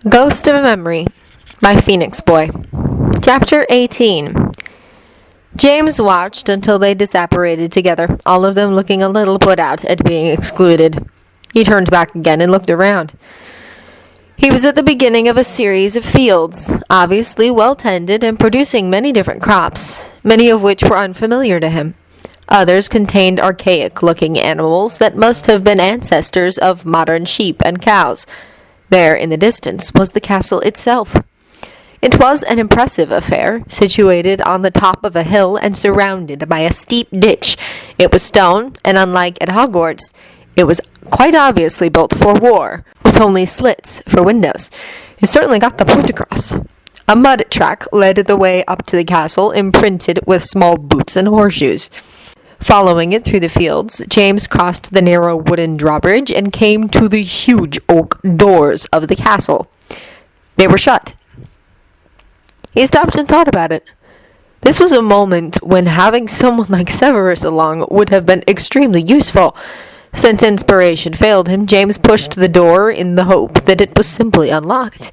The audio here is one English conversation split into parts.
Ghost of a Memory by Phoenix Boy. Chapter 18. James watched until they disapparated together, all of them looking a little put out at being excluded. He turned back again and looked around. He was at the beginning of a series of fields, obviously well-tended and producing many different crops, many of which were unfamiliar to him. Others contained archaic-looking animals that must have been ancestors of modern sheep and cows. There, in the distance, was the castle itself. It was an impressive affair, situated on the top of a hill and surrounded by a steep ditch. It was stone, and unlike at Hogwarts, it was quite obviously built for war, with only slits for windows. It certainly got the point across. A mud track led the way up to the castle, imprinted with small boots and horseshoes. Following it through the fields, James crossed the narrow wooden drawbridge and came to the huge oak doors of the castle. They were shut. He stopped and thought about it. This was a moment when having someone like Severus along would have been extremely useful. Since inspiration failed him, James pushed the door in the hope that it was simply unlocked.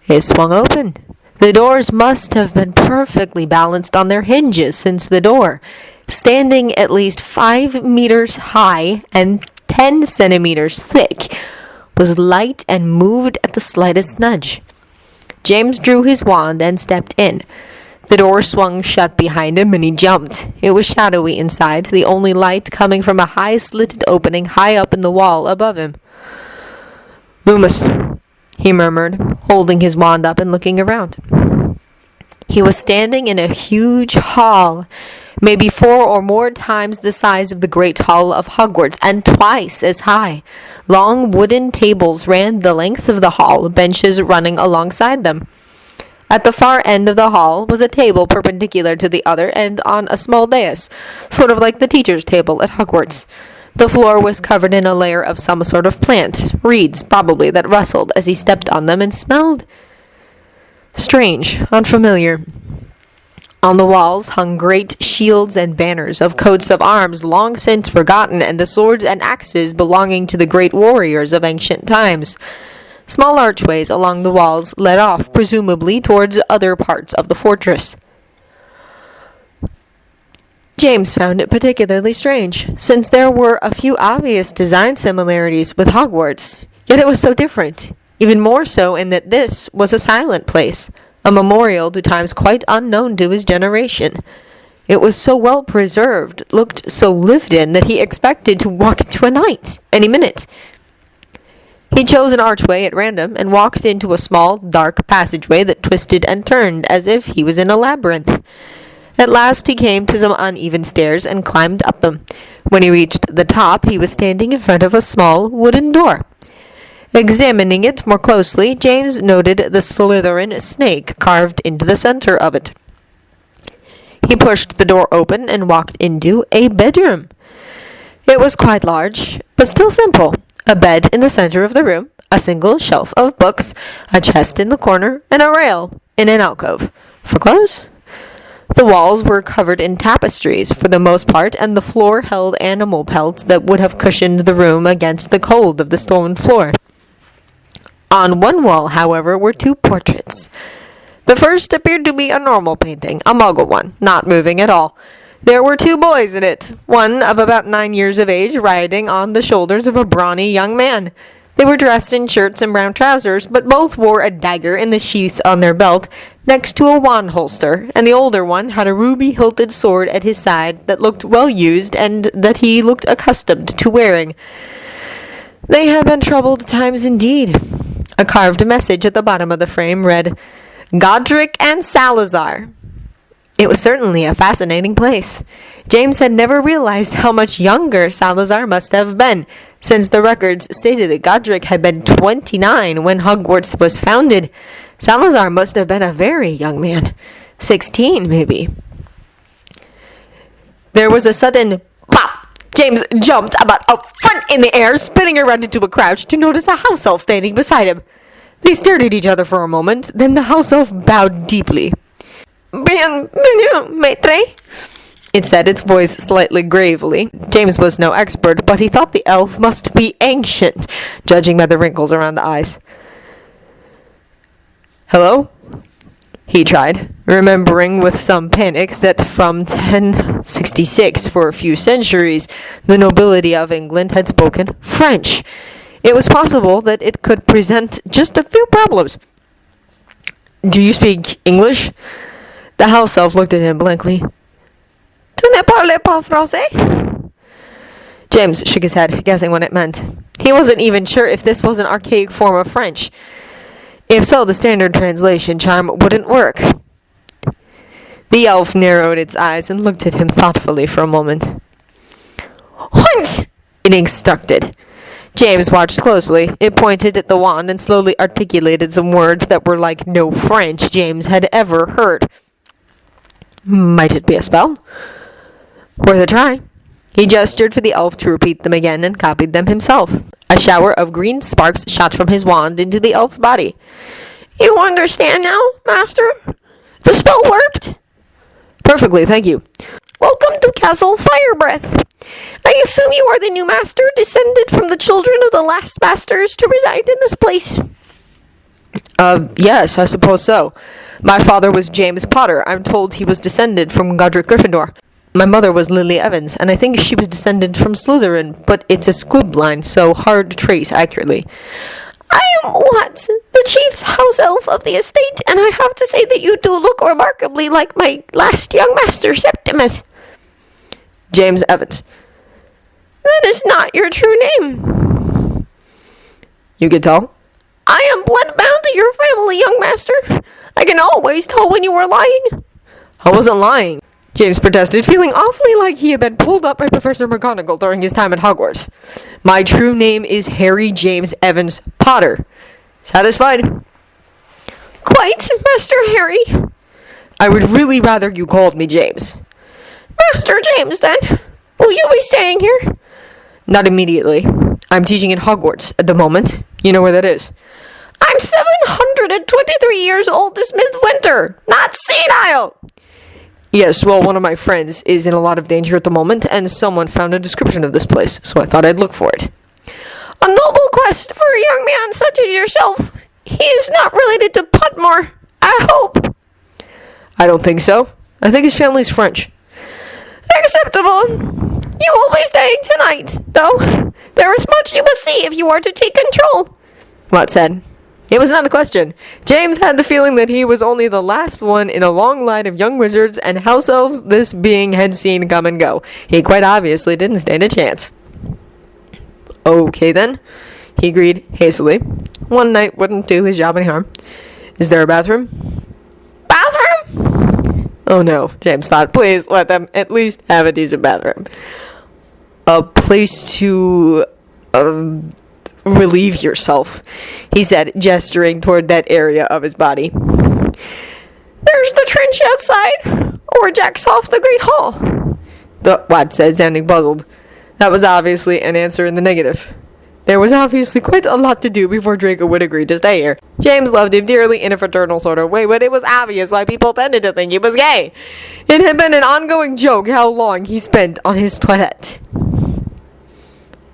It swung open. The doors must have been perfectly balanced on their hinges, since the door, standing at least 5 meters high and 10 centimeters thick, was light and moved at the slightest nudge. James drew his wand and stepped in. The door swung shut behind him and he jumped. It was shadowy inside, the only light coming from a high slitted opening high up in the wall above him. "Loomis," he murmured, holding his wand up and looking around. He was standing in a huge hall, maybe 4 or more times the size of the Great Hall of Hogwarts, and twice as high. Long wooden tables ran the length of the hall, benches running alongside them. At the far end of the hall was a table perpendicular to the other and on a small dais, sort of like the teacher's table at Hogwarts. The floor was covered in a layer of some sort of plant, reeds probably, that rustled as he stepped on them and smelled strange, unfamiliar. On the walls hung great shields and banners of coats of arms long since forgotten, and the swords and axes belonging to the great warriors of ancient times. Small archways along the walls led off, presumably, towards other parts of the fortress. James found it particularly strange, since there were a few obvious design similarities with Hogwarts, yet it was so different, even more so in that this was a silent place, a memorial to times quite unknown to his generation. It was so well preserved, looked so lived in, that he expected to walk into a night any minute. He chose an archway at random and walked into a small, dark passageway that twisted and turned as if he was in a labyrinth. At last he came to some uneven stairs and climbed up them. When he reached the top, he was standing in front of a small wooden door. Examining it more closely, James noted the Slytherin snake carved into the center of it. He pushed the door open and walked into a bedroom. It was quite large, but still simple. A bed in the center of the room, a single shelf of books, a chest in the corner, and a rail in an alcove. For clothes? The walls were covered in tapestries, for the most part, and the floor held animal pelts that would have cushioned the room against the cold of the stone floor. On one wall, however, were 2 portraits. The first appeared to be a normal painting, a Muggle one, not moving at all. There were 2 boys in it, one of about 9 years of age, riding on the shoulders of a brawny young man. They were dressed in shirts and brown trousers, but both wore a dagger in the sheath on their belt, next to a wand holster, and the older one had a ruby-hilted sword at his side that looked well used and that he looked accustomed to wearing. They had been troubled times indeed. A carved message at the bottom of the frame read, "Godric and Salazar." It was certainly a fascinating place. James had never realized how much younger Salazar must have been, since the records stated that Godric had been 29 when Hogwarts was founded. Salazar must have been a very young man, 16 maybe. There was a sudden pop. James jumped about a foot in the air, spinning around into a crouch to notice a house elf standing beside him. They stared at each other for a moment, then the house elf bowed deeply. "Bienvenue, maître," it said, its voice slightly gravely. James was no expert, but he thought the elf must be ancient, judging by the wrinkles around the eyes. Hello? He tried, remembering with some panic that from 1066 for a few centuries, the nobility of England had spoken French. It was possible that it could present just a few problems. Do you speak English? The house elf looked at him blankly. Tu ne parles pas français? James shook his head, guessing what it meant. He wasn't even sure if this was an archaic form of French. If so, the standard translation charm wouldn't work. The elf narrowed its eyes and looked at him thoughtfully for a moment. Hunt! It instructed. James watched closely. It pointed at the wand and slowly articulated some words that were like no French James had ever heard. Might it be a spell? Worth a try. He gestured for the elf to repeat them again and copied them himself. A shower of green sparks shot from his wand into the elf's body. You understand now, Master? The spell worked? Perfectly, thank you. Welcome to Castle Firebreath. I assume you are the new master, descended from the children of the last masters to reside in this place. Yes, I suppose so. My father was James Potter. I'm told he was descended from Godric Gryffindor. My mother was Lily Evans, and I think she was descended from Slytherin, but it's a squib line, so hard to trace accurately. I am the chief's house elf of the estate, and I have to say that you do look remarkably like my last young master, Septimus. James Evans. That is not your true name. You can tell? I am blood bound to your family, young master. I can always tell when you are lying. I wasn't lying, James protested, feeling awfully like he had been pulled up by Professor McGonagall during his time at Hogwarts. My true name is Harry James Evans Potter. Satisfied? Quite, Master Harry. I would really rather you called me James. Master James, then. Will you be staying here? Not immediately. I'm teaching at Hogwarts at the moment. You know where that is. I'm 723 years old this midwinter. Not senile. Yes, well, one of my friends is in a lot of danger at the moment, and someone found a description of this place, so I thought I'd look for it. A noble quest for a young man such as yourself. He is not related to Pudmore, I hope. I don't think so. I think his family's French. Acceptable. You will be staying tonight, though. There is much you must see if you are to take control. Watt said. It was not a question. James had the feeling that he was only the last one in a long line of young wizards and house elves this being had seen come and go. He quite obviously didn't stand a chance. Okay then, he agreed hastily. One night wouldn't do his job any harm. Is there a bathroom? Bathroom? Oh no, James thought. Please let them at least have a decent bathroom. A place to relieve yourself, he said, gesturing toward that area of his body. There's the trench outside, or Jack's off the Great Hall, the Watt said, sounding puzzled. That was obviously an answer in the negative. There was obviously quite a lot to do before Draco would agree to stay here. James loved him dearly in a fraternal sort of way, but it was obvious why people tended to think he was gay. It had been an ongoing joke how long he spent on his toilette.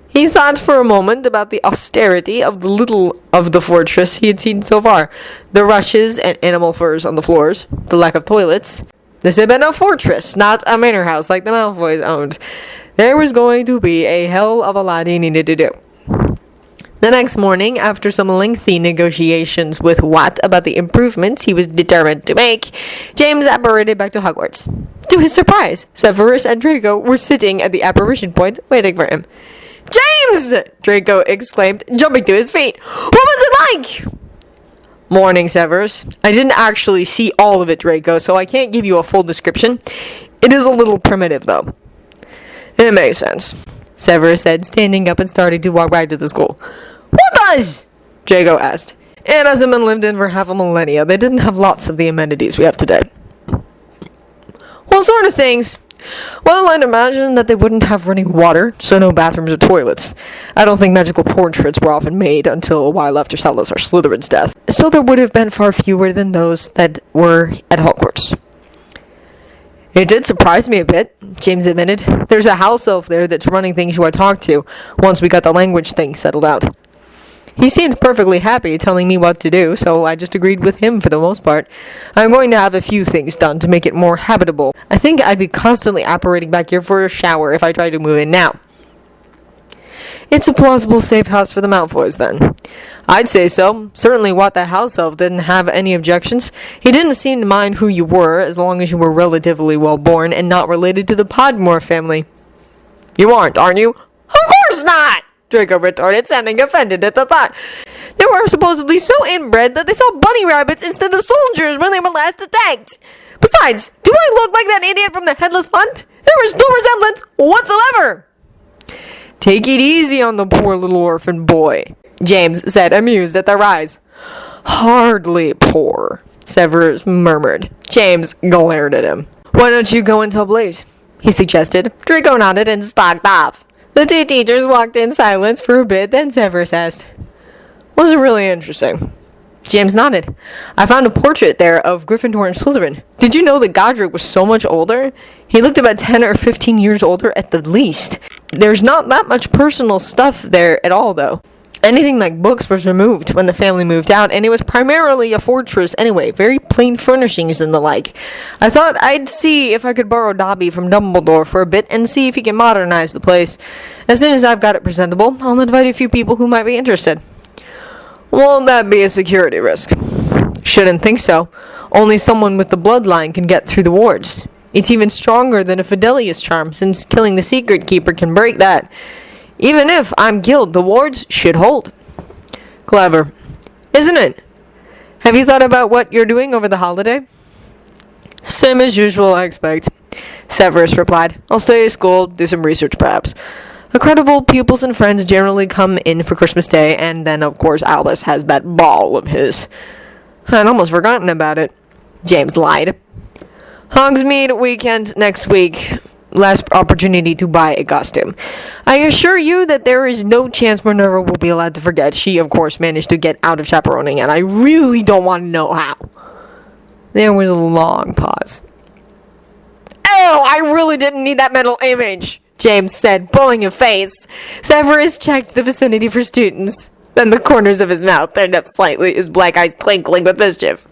He thought for a moment about the austerity of the little of the fortress he had seen so far. The rushes and animal furs on the floors, the lack of toilets. This had been a fortress, not a manor house like the Malfoys owned. There was going to be a hell of a lot he needed to do. The next morning, after some lengthy negotiations with Watt about the improvements he was determined to make, James apparated back to Hogwarts. To his surprise, Severus and Draco were sitting at the apparition point, waiting for him. James! Draco exclaimed, jumping to his feet. What was it like? Morning, Severus. I didn't actually see all of it, Draco, so I can't give you a full description. It is a little primitive, though. It makes sense, Severus said, standing up and starting to walk back to the school. What does? Draco asked. It hasn't been lived in for half a millennia. They didn't have lots of the amenities we have today. What sort of things? Well, I'd imagine that they wouldn't have running water, so no bathrooms or toilets. I don't think magical portraits were often made until a while after Salazar Slytherin's death, so there would have been far fewer than those that were at Hogwarts. It did surprise me a bit, James admitted. There's a house elf there that's running things you want to talk to, once we got the language thing settled out. He seemed perfectly happy telling me what to do, so I just agreed with him for the most part. I'm going to have a few things done to make it more habitable. I think I'd be constantly apparating back here for a shower if I tried to move in now. It's a plausible safe house for the Malfoys, then. I'd say so. Certainly Watt the House Elf didn't have any objections. He didn't seem to mind who you were, as long as you were relatively well-born and not related to the Podmore family. You aren't you? Of course not! Draco retorted, sounding offended at the thought. They were supposedly so inbred that they saw bunny rabbits instead of soldiers when they were last attacked. Besides, do I look like that idiot from the Headless Hunt? There was no resemblance whatsoever. Take it easy on the poor little orphan boy, James said, amused at their rise. Hardly poor, Severus murmured. James glared at him. Why don't you go and tell Blaise? He suggested. Draco nodded and stalked off. The two teachers walked in silence for a bit, then Severus asked, Was it really interesting? James nodded. I found a portrait there of Gryffindor and Slytherin. Did you know that Godric was so much older? He looked about 10 or 15 years older at the least. There's not that much personal stuff there at all, though. Anything like books was removed when the family moved out, and it was primarily a fortress anyway, very plain furnishings and the like. I thought I'd see if I could borrow Dobby from Dumbledore for a bit and see if he can modernize the place. As soon as I've got it presentable, I'll invite a few people who might be interested. Won't that be a security risk? Shouldn't think so. Only someone with the bloodline can get through the wards. It's even stronger than a Fidelius charm, since killing the secret keeper can break that. Even if I'm killed, the wards should hold. Clever. Isn't it? Have you thought about what you're doing over the holiday? Same as usual, I expect. Severus replied. I'll stay at school, do some research perhaps. Accredible pupils and friends generally come in for Christmas Day, and then, of course, Albus has that ball of his. I'd almost forgotten about it. James lied. Hogsmeade weekend next week. Last opportunity to buy a costume. I assure you that there is no chance Minerva will be allowed to forget. She, of course, managed to get out of chaperoning, and I really don't want to know how. There was a long pause. Oh, I really didn't need that mental image, James said, pulling a face. Severus checked the vicinity for students. Then the corners of his mouth turned up slightly, his black eyes twinkling with mischief.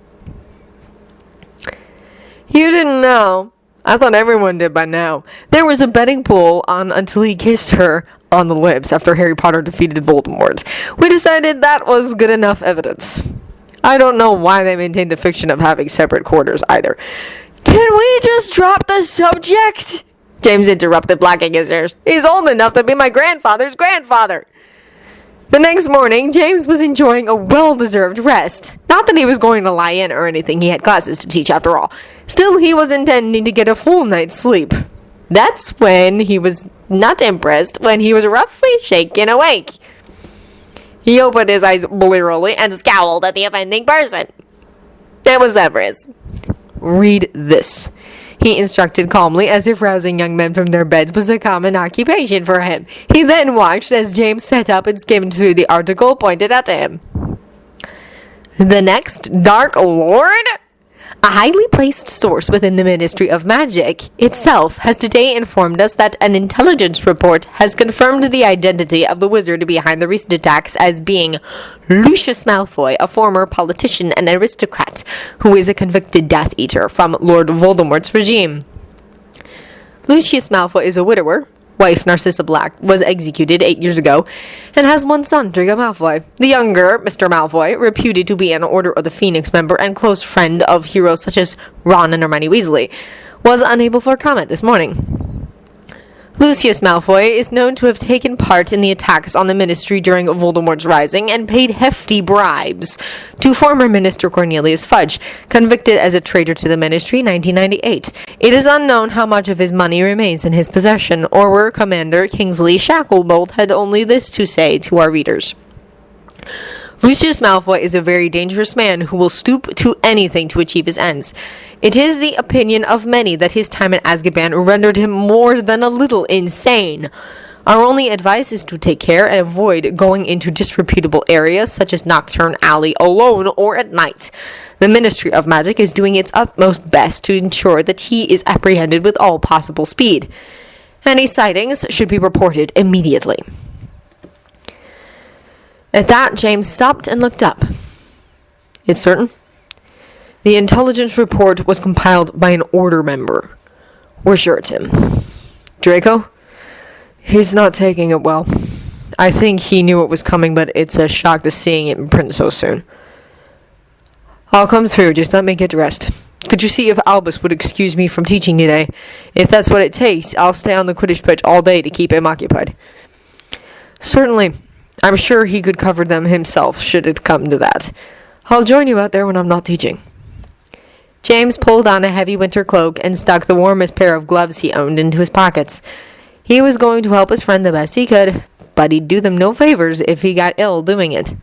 You didn't know. I thought everyone did by now. There was a betting pool on until he kissed her on the lips after Harry Potter defeated Voldemort. We decided that was good enough evidence. I don't know why they maintained the fiction of having separate quarters either. Can we just drop the subject? James interrupted, blocking his ears. He's old enough to be my grandfather's grandfather. The next morning, James was enjoying a well-deserved rest. Not that he was going to lie in or anything, he had classes to teach after all. Still, he was intending to get a full night's sleep. That's when he was not impressed, when he was roughly shaken awake. He opened his eyes blearily and scowled at the offending person. It was Severus. Read this, he instructed calmly, as if rousing young men from their beds was a common occupation for him. He then watched as James sat up and skimmed through the article pointed at him. The next Dark Lord? A highly placed source within the Ministry of Magic itself has today informed us that an intelligence report has confirmed the identity of the wizard behind the recent attacks as being Lucius Malfoy, a former politician and aristocrat who is a convicted Death Eater from Lord Voldemort's regime. Lucius Malfoy is a widower. Wife Narcissa Black was executed 8 years ago and has one son, Draco Malfoy. The younger, Mr. Malfoy, reputed to be an Order of the Phoenix member and close friend of heroes such as Ron and Hermione Weasley, was unable for comment this morning. Lucius Malfoy is known to have taken part in the attacks on the Ministry during Voldemort's rising and paid hefty bribes to former Minister Cornelius Fudge, convicted as a traitor to the Ministry in 1998. It is unknown how much of his money remains in his possession, or where Commander Kingsley Shacklebolt had only this to say to our readers. Lucius Malfoy is a very dangerous man who will stoop to anything to achieve his ends. It is the opinion of many that his time in Azkaban rendered him more than a little insane. Our only advice is to take care and avoid going into disreputable areas such as Nocturne Alley alone or at night. The Ministry of Magic is doing its utmost best to ensure that he is apprehended with all possible speed. Any sightings should be reported immediately. At that, James stopped and looked up. It's certain? The intelligence report was compiled by an order member. We're sure it's him. Draco? He's not taking it well. I think he knew it was coming, but it's a shock to seeing it in print so soon. I'll come through, just let me get dressed. Could you see if Albus would excuse me from teaching today? If that's what it takes, I'll stay on the Quidditch pitch all day to keep him occupied. Certainly. I'm sure he could cover them himself, should it come to that. I'll join you out there when I'm not teaching. James pulled on a heavy winter cloak and stuck the warmest pair of gloves he owned into his pockets. He was going to help his friend the best he could, but he'd do them no favors if he got ill doing it.